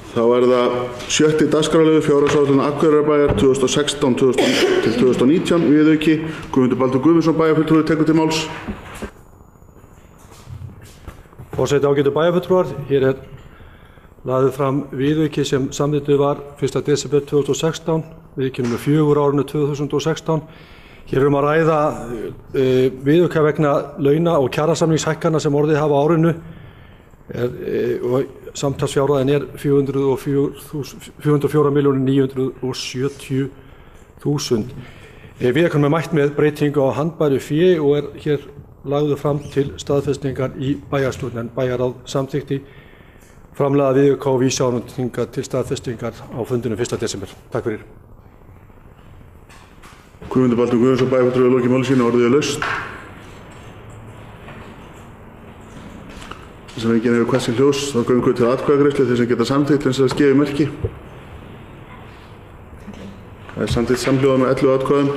Þá það 7. dagskrárliður fjárhagsáætlun Akureyrarbæjar 2016 til 2019 viðauki. Guðmundur Baldur Guðmundsson bæjarfulltrúi tekur til máls. Forseti, ágætu bæjarfulltrúar, hér lagður fram viðauki sem samþykktur var 1. desember 2016, viðauki nr. 4 árinu 2016. Hér að ræða viðauka vegna launa og kjarasamningshækkana sem orðið hafa á árinu. Samtalsfjárhæðin 404.970.000. Viðaukanum mætt með breytingu á handbæru fé og hér lagður fram til staðfestingar í bæjarstjórn, en bæjarráð samþykkti framlaga viðauka og vísa honum til staðfestingar á fundinum 1. desember. Takk fyrir. Guðmundur Baldur Guðmundsson bæjarfulltrúi lokið máli sínu, orðið laust. Þess að enginn hefur hvert sinn hljós, þá göngum við til atkvæðagreiðslu þeir sem geta samþykkt eins og þess gefið merki. Það samþykkt samhljóða með 11 atkvæðum.